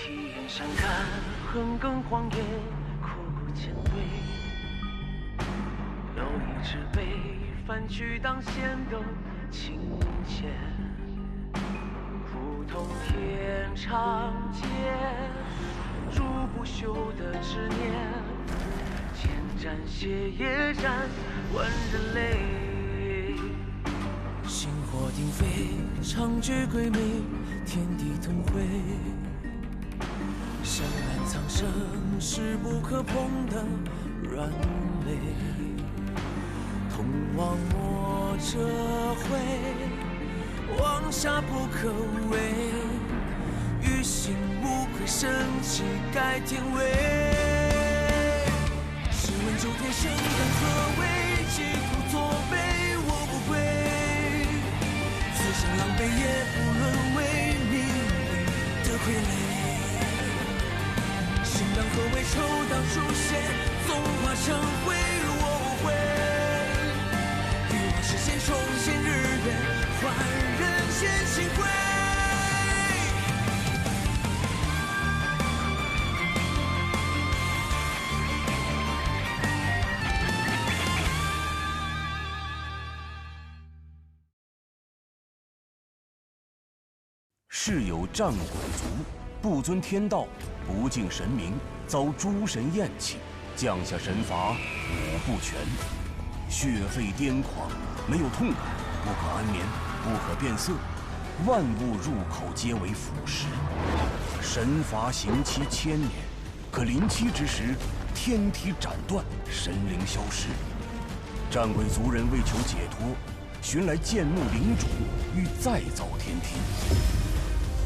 体验山看，横亘荒野，苦苦前对。有一只杯，饭去当先斗情切。普通天长街，筑不朽的执念。千战血也战，万人泪。星火鼎沸，长举鬼魅，天地同辉。深蓝苍生，势不可碰的软肋。同往莫折回，往下不可为。于心无愧，生气改天位。试问九天生根何为？企图作悲，我不悔。此生狼狈也不沦为命运的傀儡。心当何为？抽当书写，纵化成灰，我无悔。欲望实现，重现日月，换人间星辉。世有战鬼族，不尊天道，不敬神明，遭诸神厌弃，降下神罚五不全，血沸癫狂，没有痛感，不可安眠，不可变色，万物入口皆为腐蚀。神罚刑期1000年，可临期之时，天体斩断，神灵消失。战鬼族人为求解脱，寻来剑木灵种，欲再造天梯。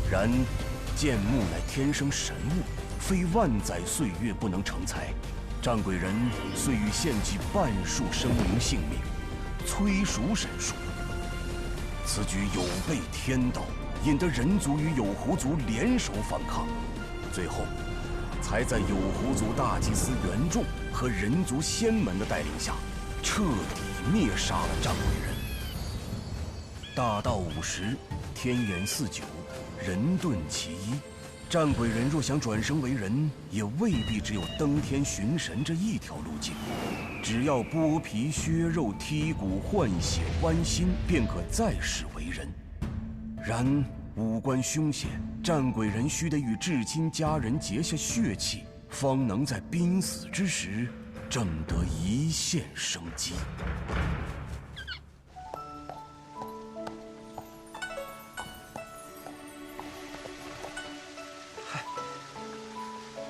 然剑木乃天生神物，非万载岁月不能成材。战鬼人遂欲献祭半数生灵性命，催熟神术。此举有悖天道，引得人族与有狐族联手反抗，最后才在有狐族大祭司元仲和人族仙门的带领下，彻底灭杀了战鬼人。大道50，天元49，人遁其一。战鬼人若想转生为人，也未必只有登天寻神这一条路径。只要剥皮削肉、剔骨换血剜心，便可再世为人。然五官凶险，战鬼人须得与至亲家人结下血契，方能在濒死之时挣得一线生机。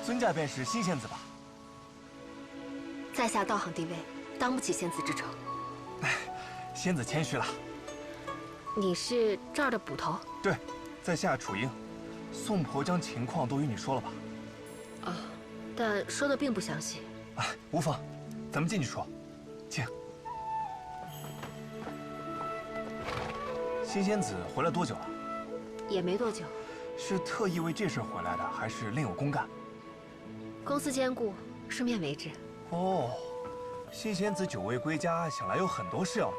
尊驾便是新仙子吧？在下道行地位，当不起仙子之称。仙子谦虚了。你是这儿的捕头？对，在下楚英。宋婆将情况都与你说了吧？哦，但说的并不详细。无妨，咱们进去说。请。新仙子回来多久了？也没多久。是特意为这事回来的，还是另有公干？公司兼顾，顺便为之。哦，新仙子久未归家，想来有很多事要忙。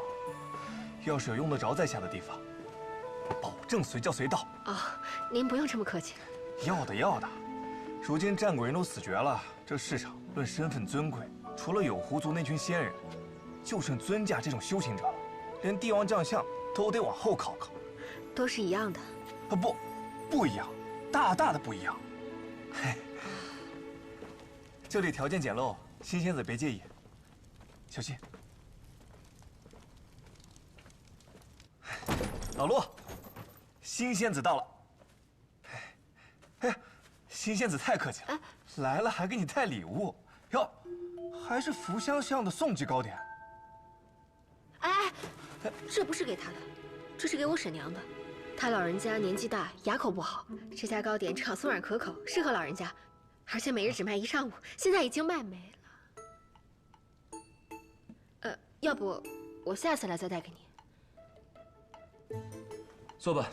要是有用得着在下的地方，保证随叫随到。哦，您不用这么客气。要的要的。如今战鬼人都死绝了，这世上论身份尊贵，除了有狐族那群仙人，就剩尊驾这种修行者了。连帝王将相都得往后靠靠。都是一样的。不一样，大大的不一样。嘿。这里条件简陋，新仙子别介意，小心。老陆，新仙子到了。哎呀，新仙子太客气了，来了还给你带礼物哟，还是福香巷的宋记糕点。哎，这不是给他的，这是给我婶娘的。她老人家年纪大，牙口不好，这家糕点炒松软可口，适合老人家。而且每日只卖1上午，现在已经卖没了。要不我下次来再带给你。坐吧。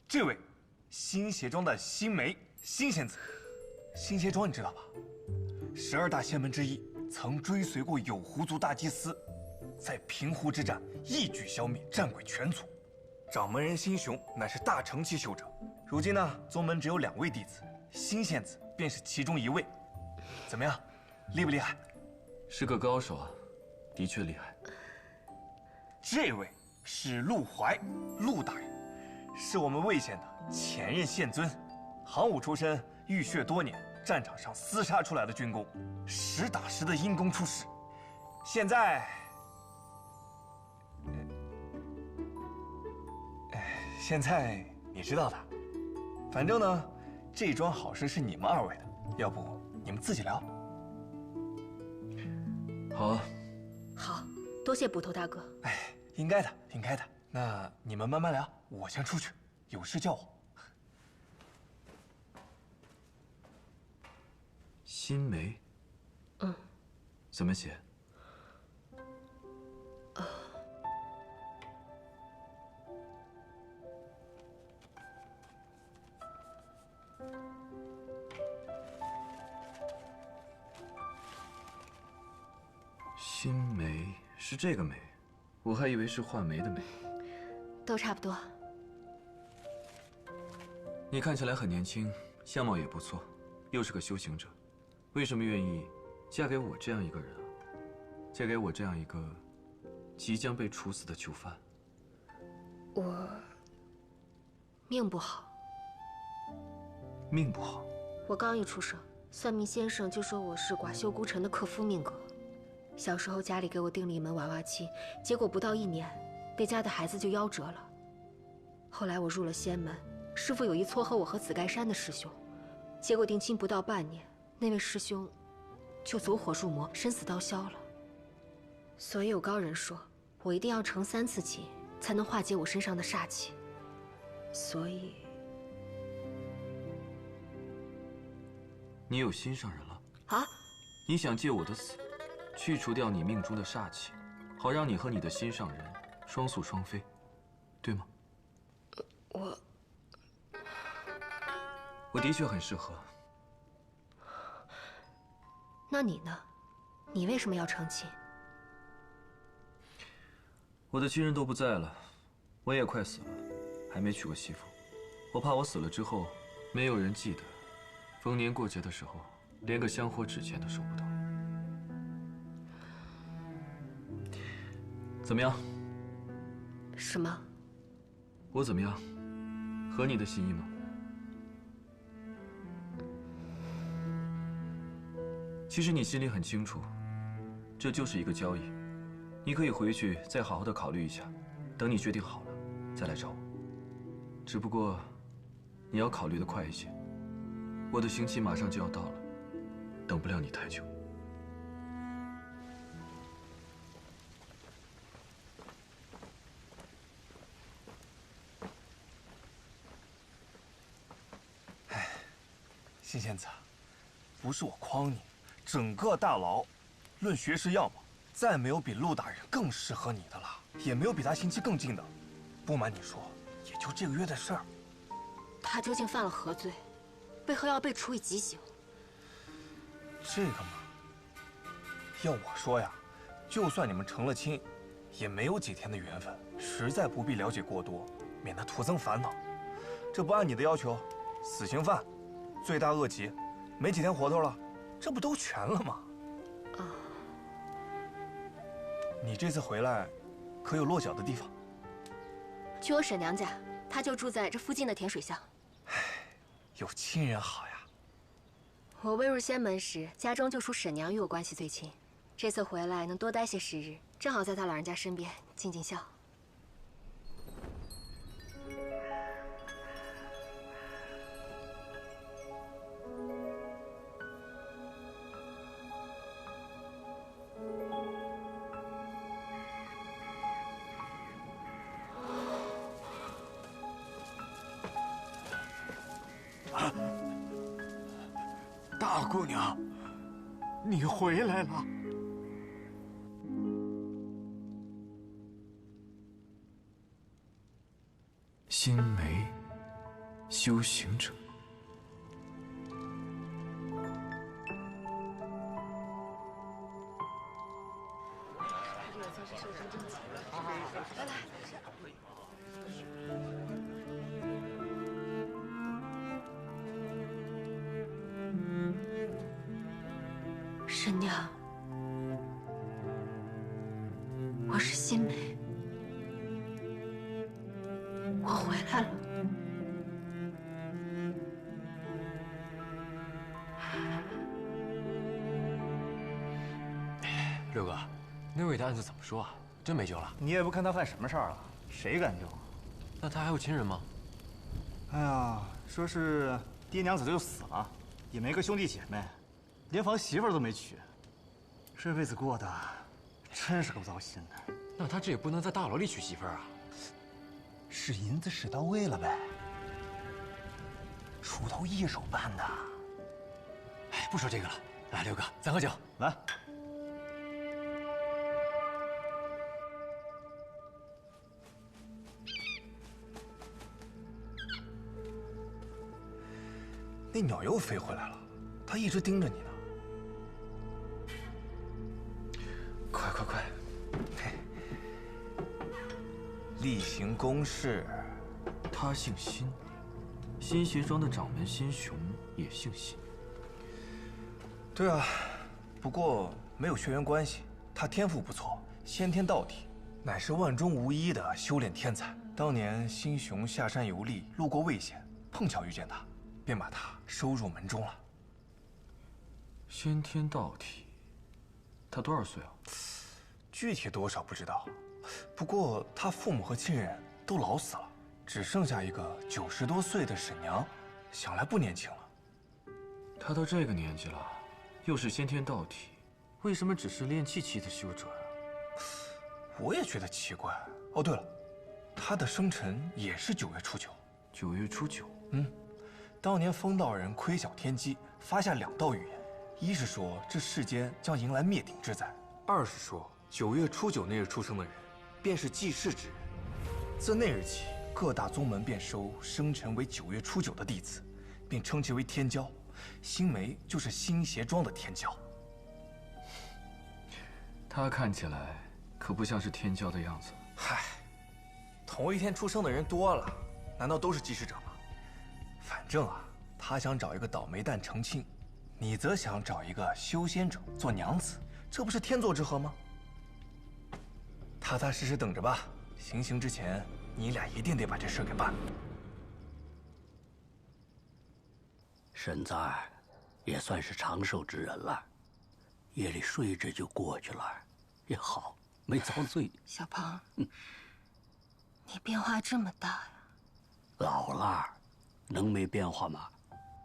这位，新鞋庄的新梅新仙子。新鞋庄你知道吧？12大仙门之一，曾追随过有狐族大祭司。在平湖之战一举消灭战鬼全族。掌门人辛雄乃是大成期修者，如今呢，宗门只有2位弟子，辛献子便是其中1位。怎么样，厉不厉害？是个高手啊，的确厉害。这位是陆怀，陆大人，是我们魏县的前任县尊，行武出身，浴血多年，战场上厮杀出来的军功，实打实的因公出世。现在，现在你知道的。反正呢，这桩好事是你们2位的，要不你们自己聊。好啊。好，多谢捕头大哥。哎，应该的，应该的。那你们慢慢聊，我先出去，有事叫我。新梅。嗯。怎么写？新梅是这个梅，我还以为是画眉的眉。都差不多。你看起来很年轻，相貌也不错，又是个修行者，为什么愿意嫁给我这样一个人啊？嫁给我这样一个即将被处死的囚犯？我命不好。命不好？我刚一出生，算命先生就说我是寡秀孤臣的克夫命格。小时候家里给我定了一门娃娃亲，结果不到1年，那家的孩子就夭折了。后来我入了仙门，师父有意撮合我和紫盖山的师兄，结果定亲不到半年，那位师兄就走火入魔，身死道消了。所以有高人说，我一定要成3次亲，才能化解我身上的煞气。所以，你有心上人了啊？你想借我的死，去除掉你命中的煞气，好让你和你的心上人双宿双飞，对吗？我的确很适合。那你呢？你为什么要成亲？我的亲人都不在了，我也快死了，还没娶过媳妇。我怕我死了之后，没有人记得，逢年过节的时候，连个香火纸钱都收不到。怎么样？什么？我怎么样？合你的心意吗？其实你心里很清楚，这就是一个交易。你可以回去再好好的考虑一下，等你决定好了再来找我。只不过，你要考虑的快一些，我的刑期马上就要到了，等不了你太久。辛仙子，不是我诓你，整个大牢，论学识样貌，再没有比陆大人更适合你的了，也没有比他刑期更近的。不瞒你说，也就这个月的事儿。他究竟犯了何罪？为何要被处以极刑？这个嘛，要我说呀，就算你们成了亲，也没有几天的缘分，实在不必了解过多，免得徒增烦恼。这不按你的要求，死刑犯。罪大恶极，没几天活头了，这不都全了吗？啊！你这次回来，可有落脚的地方？去我婶娘家，她就住在这附近的甜水巷。唉，有亲人好呀。我未入仙门时，家中就属婶娘与我关系最亲。这次回来能多待些时日，正好在她老人家身边尽尽孝。大姑娘，你回来了。新梅，修行者。才是寿终正寝。来来。沈娘，我是新梅，我回来了。六哥，那位的案子怎么说啊？真没救了？你也不看他犯什么事儿了，谁敢救？那他还有亲人吗？哎呀，说是爹娘早就死了，也没个兄弟姐妹，连房媳妇都没娶，这辈子过得真是够糟心的。那他这也不能在大牢里娶媳妇儿啊。使银子使到位了呗，锄头一手办的。哎，不说这个了，来，六哥，咱喝酒。来。那鸟又飞回来了，它一直盯着你呢。快快快！嘿，例行公事。他姓辛，新鞋庄的掌门辛雄也姓辛。对啊，不过没有血缘关系。他天赋不错，先天道体，乃是万中无一的修炼天才。当年辛雄下山游历，路过魏县，碰巧遇见他，便把他收入门中了。先天道体，他多少岁啊？具体多少不知道，不过他父母和亲人都老死了，只剩下一个90多岁的婶娘，想来不年轻了。他到这个年纪了，又是先天道体，为什么只是练气期的修者啊？我也觉得奇怪。哦，对了，他的生辰也是9月初9。9月初9。当年风道人窥晓天机，发下2道预言，一是说这世间将迎来灭顶之灾，二是说9月初9那日出生的人，便是济世之人。自那日起，各大宗门便收生辰为9月初9的弟子，并称其为天骄。新梅就是新鞋庄的天骄。他看起来可不像是天骄的样子。嗨，同一天出生的人多了，难道都是济世者吗？反正啊，他想找一个倒霉蛋成亲，你则想找一个修仙者做娘子，这不是天作之合吗？踏踏实实等着吧，行刑之前，你俩一定得把这事给办了。沈子儿也算是长寿之人了，夜里睡着就过去了，也好，没遭罪。小鹏，你变化这么大呀！老了，能没变化吗？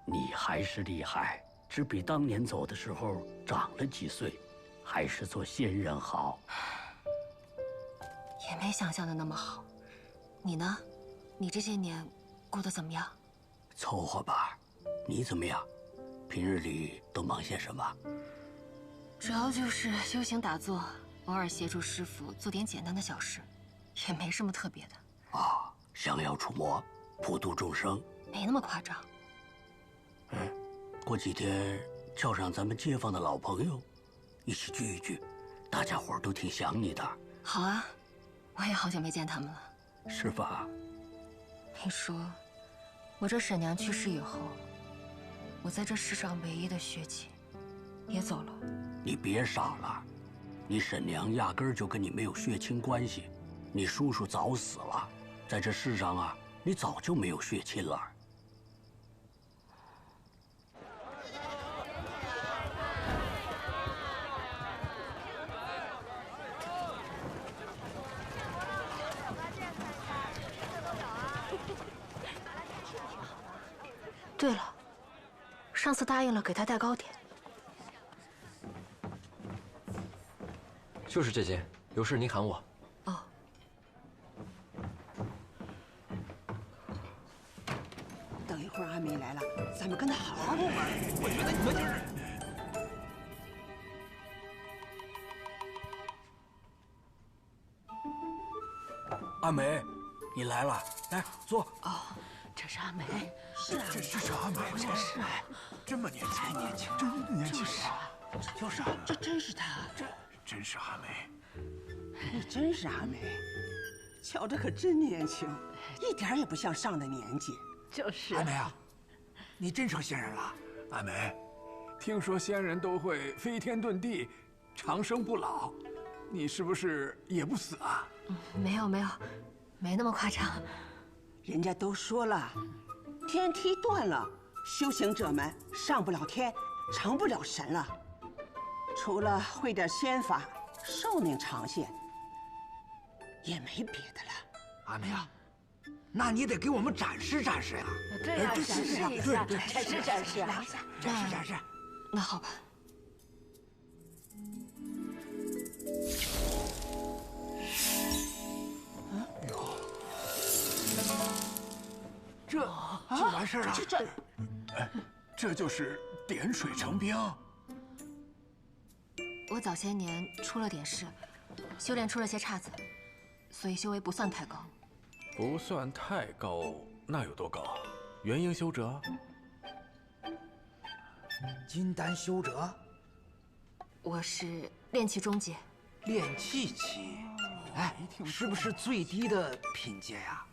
你还是厉害，只比当年走的时候长了几岁，还是做仙人好。也没想象的那么好。你呢？你这些年过得怎么样？凑合吧。你怎么样？平日里都忙些什么？主要就是修行打坐，偶尔协助师傅做点简单的小事，也没什么特别的。啊，降妖除魔，普度众生，没那么夸张。过几天叫上咱们街坊的老朋友，一起聚一聚，大家伙儿都挺想你的。好啊，我也好久没见他们了。是吧？你说，我这婶娘去世以后，我在这世上唯一的血亲也走了。你别傻了，你婶娘压根儿就跟你没有血亲关系，你叔叔早死了，在这世上啊，你早就没有血亲了。对了，上次答应了给他带糕点。就是这间，有事您喊我。哦。等一会儿阿梅来了，咱们跟她好好玩。我觉得你们就是……阿梅，你来了，来坐。哦，这是阿梅。是啊，这是阿梅吗？是啊，这么年轻，太年轻了，真年轻啊！就是啊，这真是她。真是阿梅。你真是阿梅，瞧着可真年轻，一点也不像上了年纪。就是。阿梅啊，你真成仙人了。阿梅，听说仙人都会飞天遁地，长生不老，你是不是也不死啊？没有，没那么夸张。人家都说了，天梯断了，修行者们上不了天，成不了神了。除了会点仙法，寿命长些，也没别的了。阿梅啊，那你得给我们展示展示呀！对呀，展示一下，展示。展示。那好吧。这就完事儿了。这就是点水成冰。我早些年出了点事，修炼出了些岔子，所以修为不算太高。不算太高，那有多高？元婴修者？金丹修者？我是炼气中阶。炼气期？哎，是不是最低的品阶呀？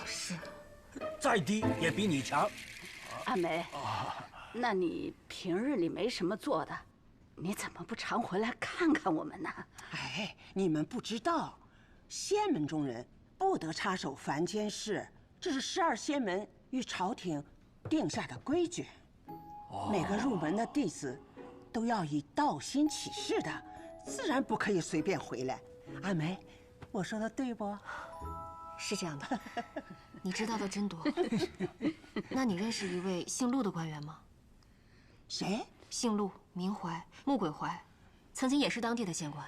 是。再低也比你强。阿梅，那你平日里没什么做的，你怎么不常回来看看我们呢？哎，你们不知道，仙门中人不得插手凡间事，这是12仙门与朝廷定下的规矩。每个入门的弟子都要以道心起誓的，自然不可以随便回来。阿梅，我说的对不？是这样的，你知道的真多。那你认识一位姓陆的官员吗？谁？姓陆，名怀，穆鬼怀，曾经也是当地的县官。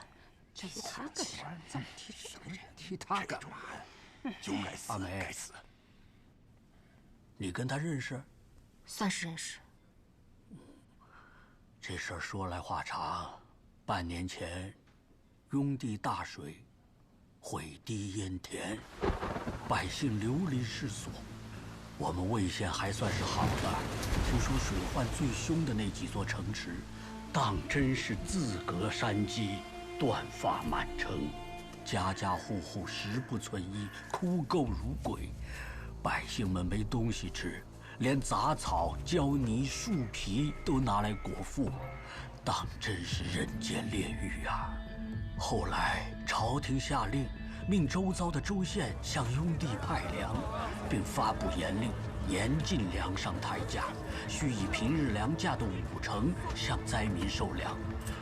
提他个什么？怎么提什么人？提他干嘛？就该死！阿梅，该死！你跟他认识？算是认识。这事儿说来话长。半年前，雍地大水，毁堤淹田，百姓流离失所。我们魏县还算是好的，听说水患最凶的那几座城池，当真是自隔山积，断发满城，家家户户食不存衣，哭垢如鬼。百姓们没东西吃，连杂草、胶泥、树皮都拿来果腹，当真是人间炼狱啊！后来朝廷下令，命周遭的州县向雍地派粮，并发布严令，严禁粮上抬价，须以平日粮价的50%向灾民收粮。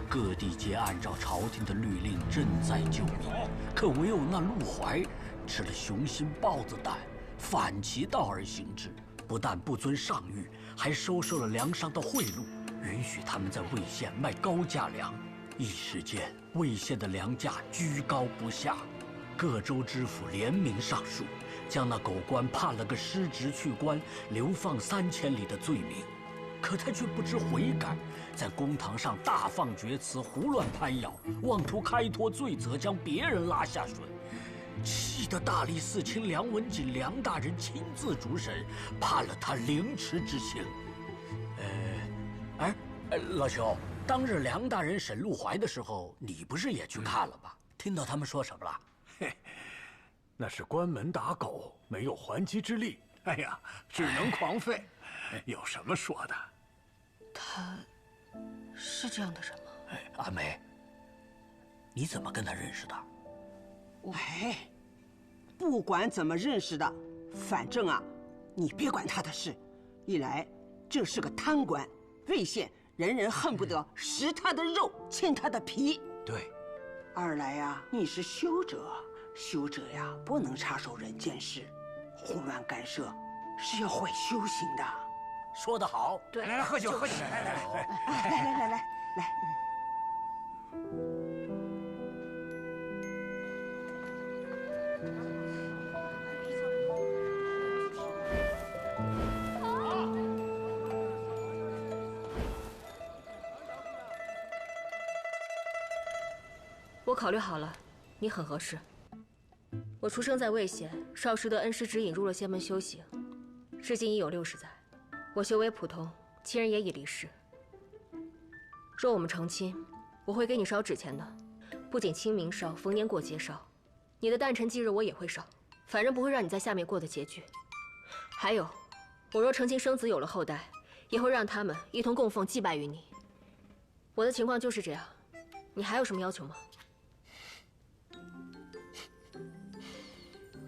各地皆按照朝廷的律令赈灾救民，可唯有那陆怀吃了雄心豹子胆，反其道而行之，不但不遵上谕，还收受了粮商的贿赂，允许他们在魏县卖高价粮。一时间，魏县的粮价居高不下，各州知府联名上书，将那狗官判了个失职去官、流放3000里的罪名。可他却不知悔改，在公堂上大放厥词，胡乱攀咬，妄图开脱罪责，将别人拉下水，气得大理寺卿梁文锦梁大人亲自主审，判了他凌迟之刑。老邱，当日梁大人审陆怀的时候，你不是也去看了吗？听到他们说什么了？嘿，那是关门打狗，没有还击之力。哎呀，只能狂吠，有什么说的？他是这样的人吗？阿梅，你怎么跟他认识的？哎，不管怎么认识的，反正啊，你别管他的事。一来，这是个贪官，魏县人人恨不得食他的肉，亲他的皮。对。二来呀，你是修者，修者呀不能插手人间事，胡乱干涉是要毁修行的。说得好。对，来喝酒，喝酒，来。我考虑好了，你很合适。我出生在魏县，少时得恩师指引入了仙门修行，至今已有60载。我修为普通，亲人也已离世。若我们成亲，我会给你烧纸钱的。不仅清明烧，逢年过节烧，你的诞辰忌日我也会烧，反正不会让你在下面过得拮据。还有，我若成亲生子有了后代，也会让他们一同供奉祭拜于你。我的情况就是这样，你还有什么要求吗？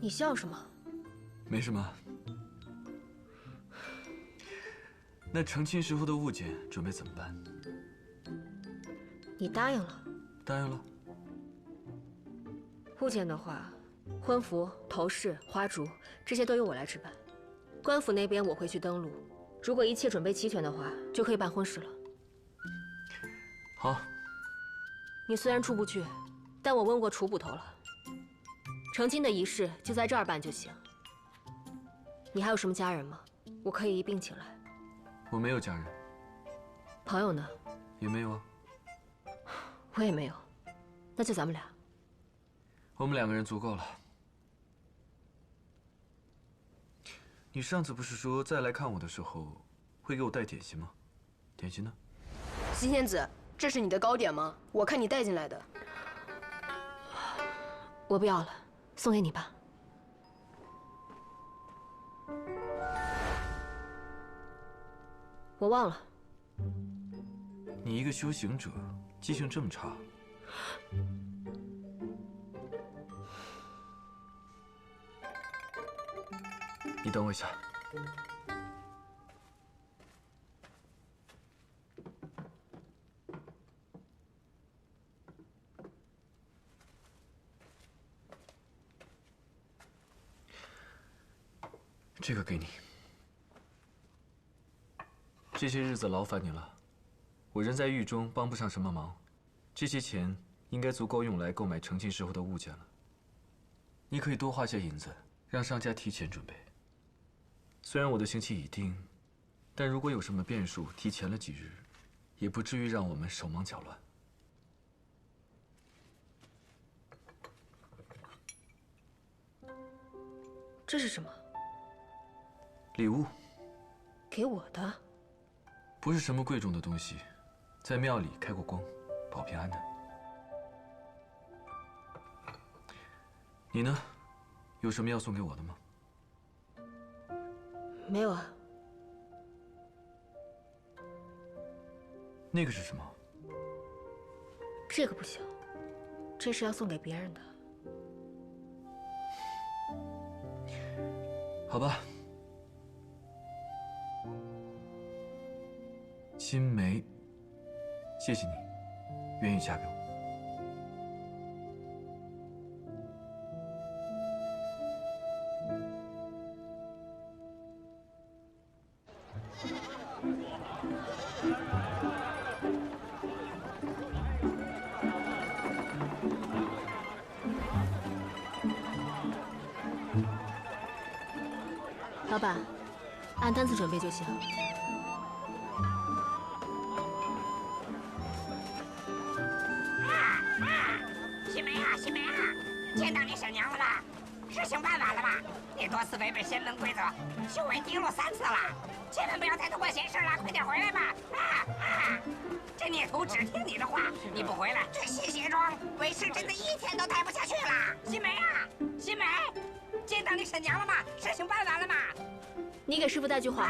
你笑什么？没什么。那成亲时候的物件准备怎么办？你答应了。答应了。物件的话，婚服、头饰、花烛这些都由我来置办。官府那边我会去登录，如果一切准备齐全的话，就可以办婚事了。好。你虽然出不去，但我问过楚捕头了，成亲的仪式就在这儿办就行。你还有什么家人吗？我可以一并请来。我没有家人。朋友呢？也没有啊。我也没有，那就咱们俩。我们2个人足够了。你上次不是说再来看我的时候会给我带点心吗？点心呢？新仙子，这是你的糕点吗？我看你带进来的。我不要了，送给你吧。我忘了。你一个修行者，记性这么差。你等我一下。这个给你。这些日子劳烦你了，我人在狱中，帮不上什么忙。这些钱应该足够用来购买成亲时候的物件了。你可以多花些银子，让商家提前准备。虽然我的刑期已定，但如果有什么变数，提前了几日，也不至于让我们手忙脚乱。这是什么？礼物。给我的。不是什么贵重的东西，在庙里开过光，保平安的。你呢？有什么要送给我的吗？没有啊。那个是什么？这个不行，这是要送给别人的。好吧。新梅，谢谢你，愿意嫁给我。老板，按单子准备就行。见到你婶娘了吧？事情办完了吧？你多次违背仙门规则，修为低落3次了，千万不要再多管闲事了，快点回来吧！这孽徒只听你的话，你不回来，这新鞋装为师真的1天都待不下去了。新梅啊，新梅，见到你婶娘了吗？事情办完了吗？你给师傅带句话，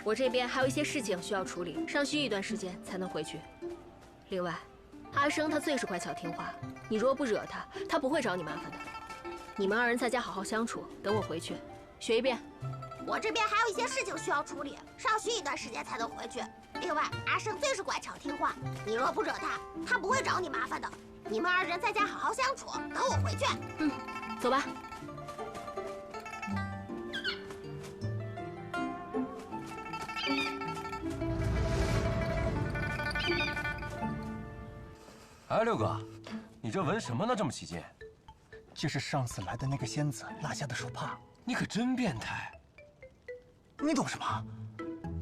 我这边还有一些事情需要处理，尚需一段时间才能回去。另外，阿生他最是乖巧听话，你若不惹他，他不会找你麻烦的。你们2人在家好好相处，等我回去，学一遍。我这边还有一些事情需要处理，尚需一段时间才能回去。另外，阿生最是乖巧听话，你若不惹他，他不会找你麻烦的。你们2人在家好好相处，等我回去。走吧。哎，六哥，你这纹什么呢？这么起劲？这是上次来的那个仙子落下的手帕。你可真变态！你懂什么？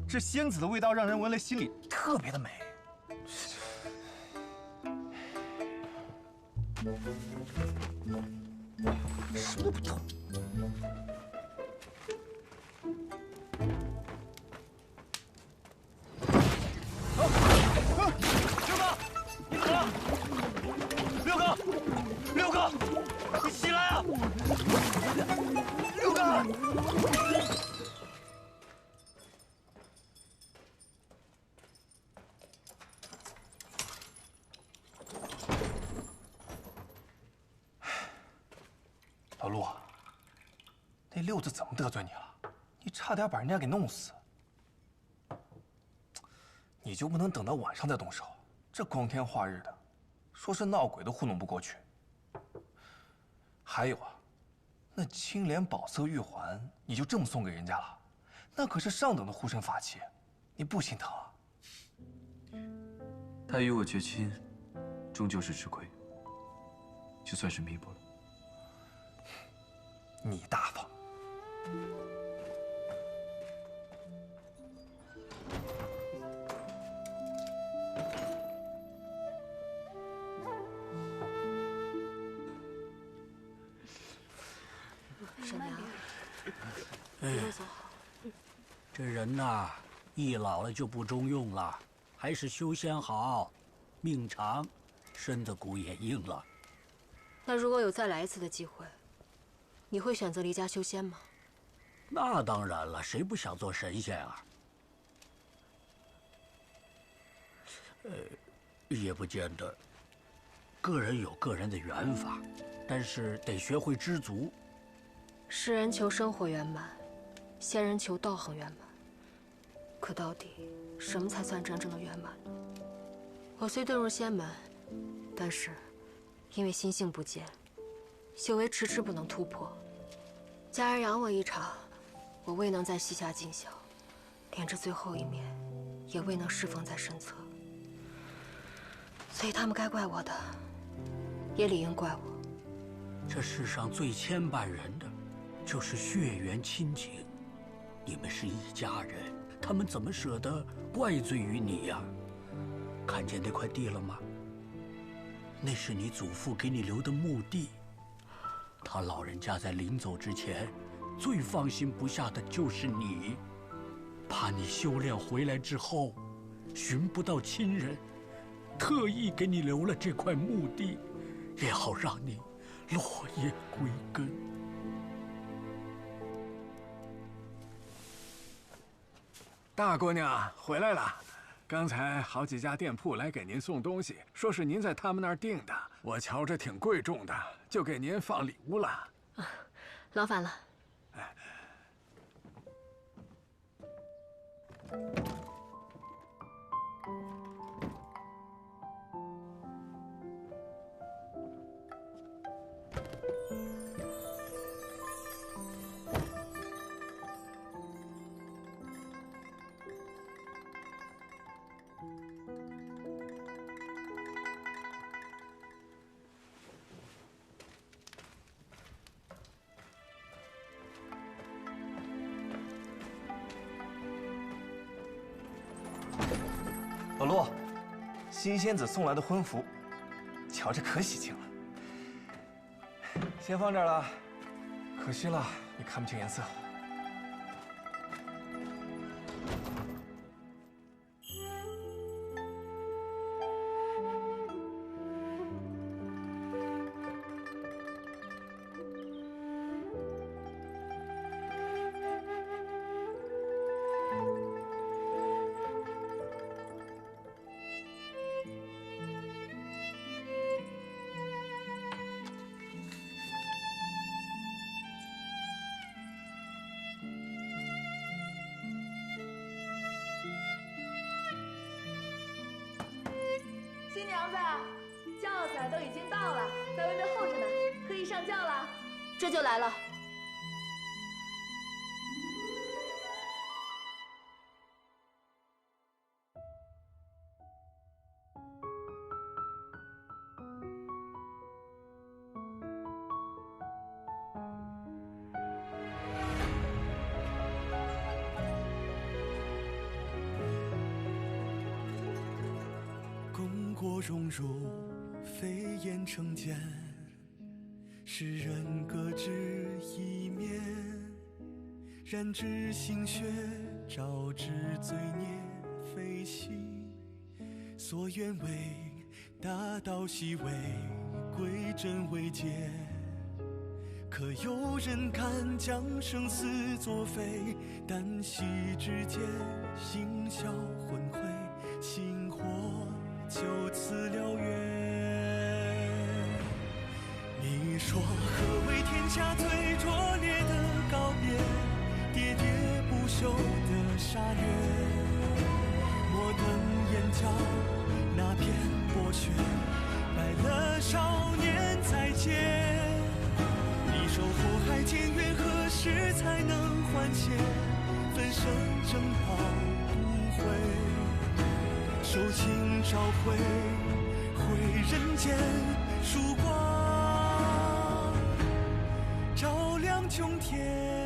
这仙子的味道让人闻了心里特别的美。什么都不懂。六哥，你怎么了？六哥。哥，六哥。老陆，那六子怎么得罪你了？你差点把人家给弄死。你就不能等到晚上再动手？这光天化日的，说是闹鬼都糊弄不过去。还有啊，那青莲宝色玉环，你就这么送给人家了？那可是上等的护身法器，你不心疼啊？他与我绝亲，终究是吃亏，就算是弥补了。你大方。沈娘，哎，这人呐，一老了就不中用了，还是修仙好，命长，身子骨也硬了。那如果有再来一次的机会，你会选择离家修仙吗？那当然了，谁不想做神仙啊？也不见得。个人有个人的缘法，但是得学会知足。世人求生活圆满，仙人求道行圆满。可到底什么才算真正的圆满呢？我虽遁入仙门，但是因为心性不坚，修为迟迟不能突破。家人养我一场，我未能在膝下尽孝，连这最后一面也未能侍奉在身侧。所以他们该怪我的，也理应怪我。这世上最牵绊人的，就是血缘亲情。你们是一家人，他们怎么舍得怪罪于你呀？看见那块地了吗？那是你祖父给你留的墓地。他老人家在临走之前，最放心不下的就是你，怕你修炼回来之后，寻不到亲人，特意给你留了这块墓地，也好让你落叶归根。大姑娘回来了，刚才好几家店铺来给您送东西，说是您在他们那儿订的，我瞧着挺贵重的，就给您放礼物了。啊，劳烦了。老陆，新仙子送来的婚服，瞧着可喜庆了。先放这儿了，可惜了，你看不清颜色。新娘子，轿子都已经到了，在外面候着呢，可以上轿了。这就来了。功过荣辱，飞檐成茧，世人各执一面。染指心血，招致罪孽非心。所愿为大道，西为归真为戒。可有人敢将生死作废？旦夕之间，心消魂灰，星火就此燎原。你说何为天下最拙劣的告别？喋喋不休的杀掠，摩登眼角那片薄雪，败了少年再见。你说火海间缘何时才能缓解？粉身正道不悔，手轻朝晖，回人间曙光照亮穹天。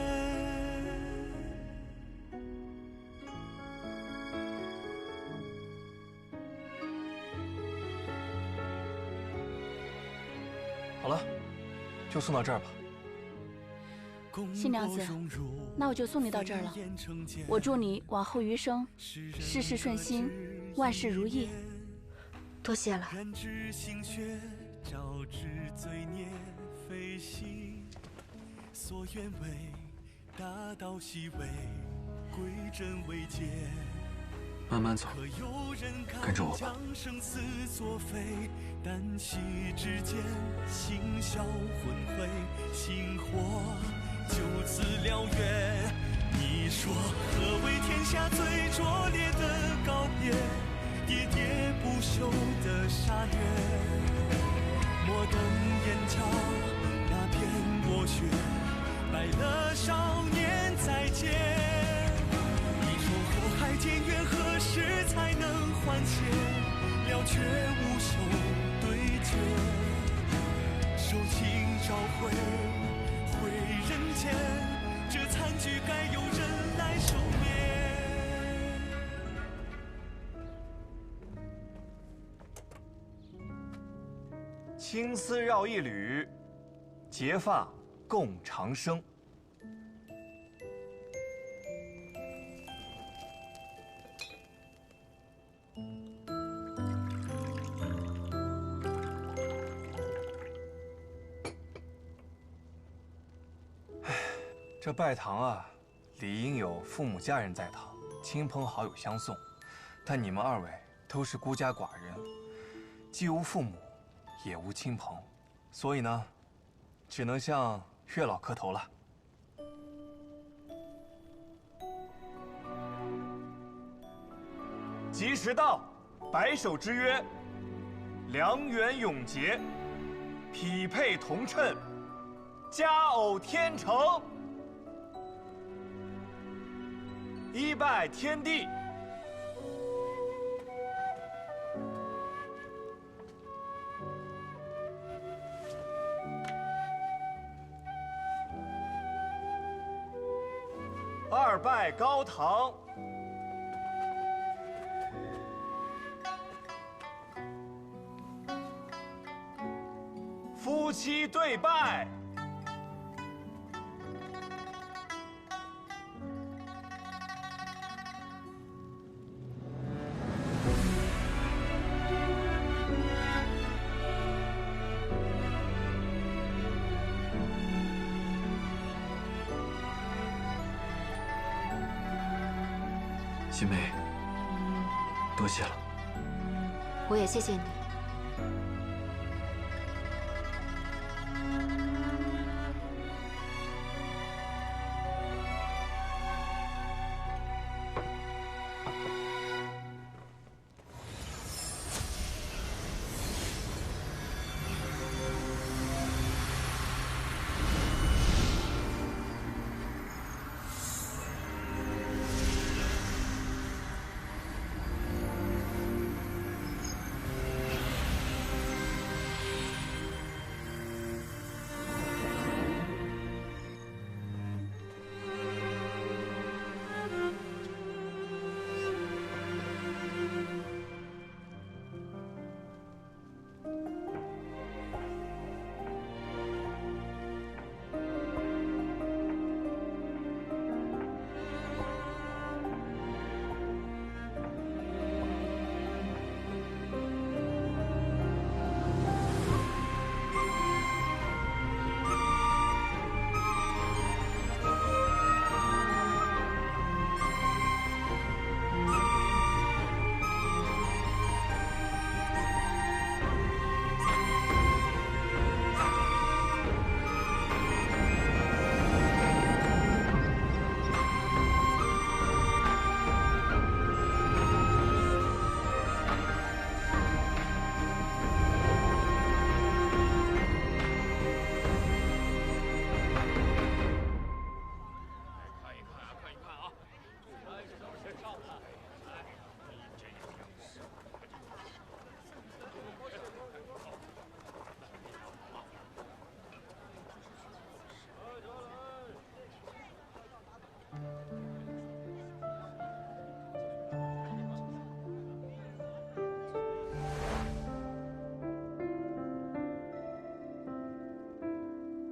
好了，就送到这儿吧。新娘子，那我就送你到这儿了。我祝你往后余生事事顺心，万事如意。多谢了。所愿为大道西为归真为戒。慢慢走，跟着我吧。生死作废，旦夕之间，心消魂灰，星火就此燎原。你说何为天下最拙劣的告别？喋喋不休的杀掠，摩登眼角那片薄雪，败了少年再见。海间缘何时才能缓解？了却无休对决，手轻朝晖，回人间，这残局该由人来收灭。青丝绕一缕，结发共长生。这拜堂啊，理应有父母家人在堂，亲朋好友相送，但你们二位都是孤家寡人，既无父母，也无亲朋，所以呢，只能向月老磕头了。吉时到，白首之约，良缘永结，匹配同称，佳偶天成。一拜天地，二拜高堂，夫妻对拜。新梅，多谢了。我也谢谢你。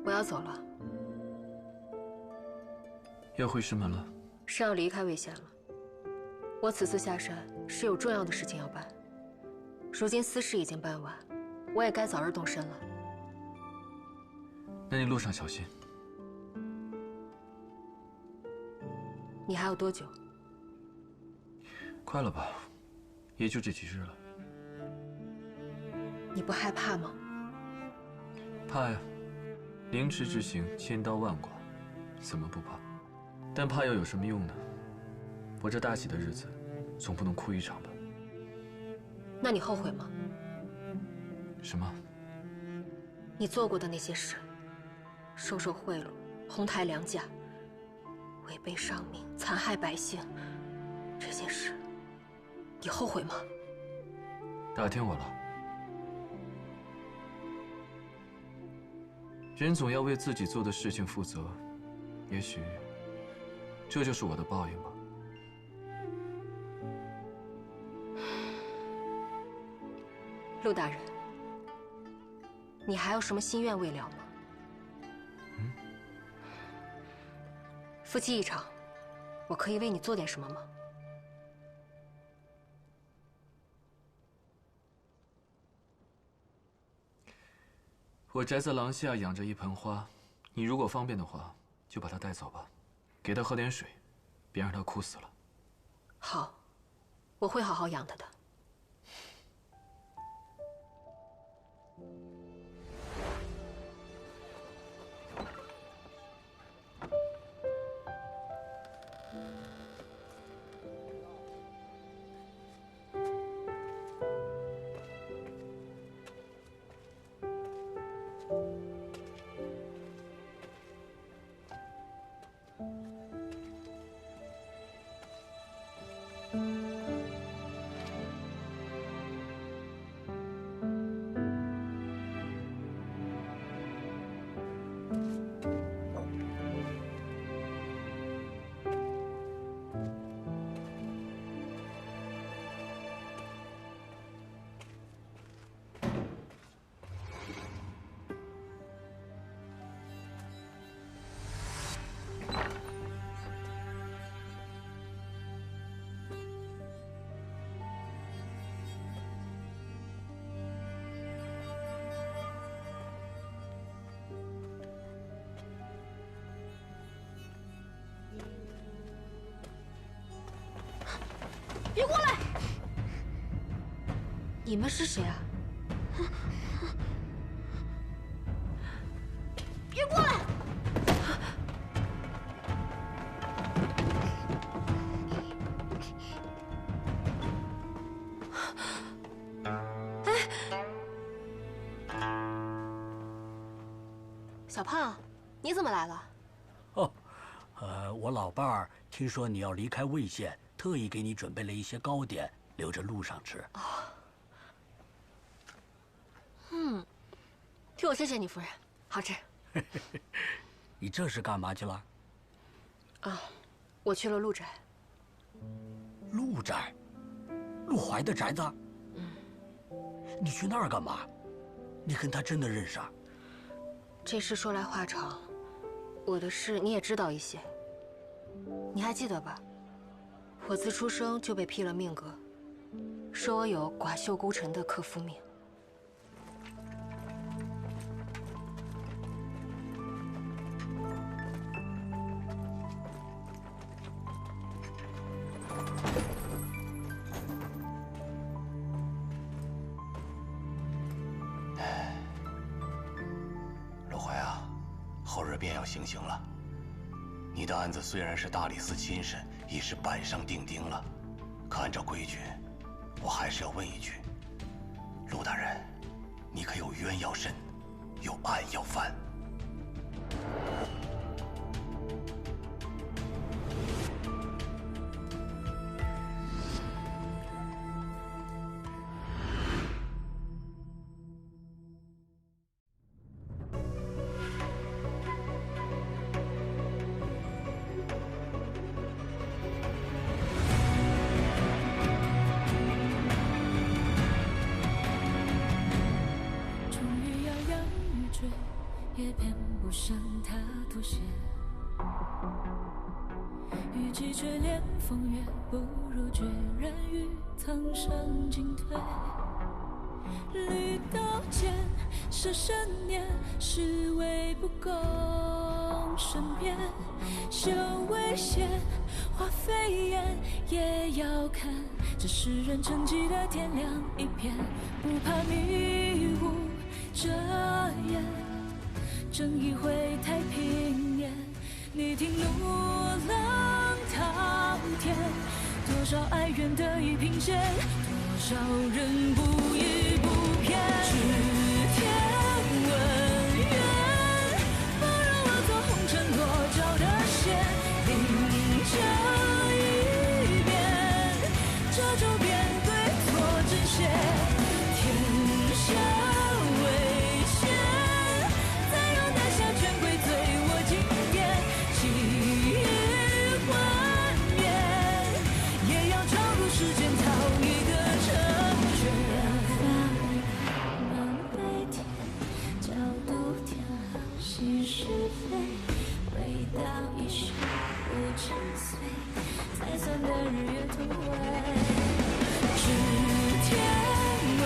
我要走了。要回师门了？是要离开魏县了。我此次下山是有重要的事情要办，如今私事已经办完，我也该早日动身了。那你路上小心。你还有多久？快了吧，也就这几日了。你不害怕吗？怕呀，凌迟之刑，千刀万剐，怎么不怕？但怕又有什么用呢？我这大喜的日子，总不能哭一场吧？那你后悔吗？什么？你做过的那些事，收受贿赂，哄抬良价，违背上命，残害百姓，这些事，你后悔吗？打听我了。人总要为自己做的事情负责，也许这就是我的报应吧。陆大人，你还有什么心愿未了吗？夫妻一场，我可以为你做点什么吗？我宅在廊下养着一盆花，你如果方便的话，就把它带走吧，给它喝点水，别让它枯死了。好，我会好好养它的。别过来！你们是谁啊？别过来！哎，小胖，你怎么来了？哦，我老伴儿听说你要离开魏县。特意给你准备了一些糕点，留着路上吃。替我谢谢你，夫人，好吃。你这是干嘛去了？啊，我去了陆宅。陆宅？陆怀的宅子？你去那儿干嘛？你跟他真的认识啊？这事说来话长，我的事你也知道一些。你还记得吧？我自出生就被批了命格，说我有寡秀孤臣的克夫命。陆怀啊，后日便要行刑了。你的案子虽然是大理寺亲审，已是板上钉钉了，可按照规矩，我还是要问一句：陆大人，你可有冤要审，有案要翻？也不想他妥协。与其追恋风月，不如决然与苍生进退。绿刀剑是深念，是为不共身边。修为险，化飞燕，也要看这世人沉寂的天亮一片。不怕迷雾遮眼，争一回太平间。你听怒浪滔天，多少哀怨得以平息，多少人不依不偏。知天问远，不让我做红尘落脚的线，临这一边，这周边对错真邪，天下为险，再让南下权贵醉我经典，气宇幻灭，也要闯入世间讨一个成全。南北天，角度天，息是非，回到一世50岁，才算的日月同辉。知天问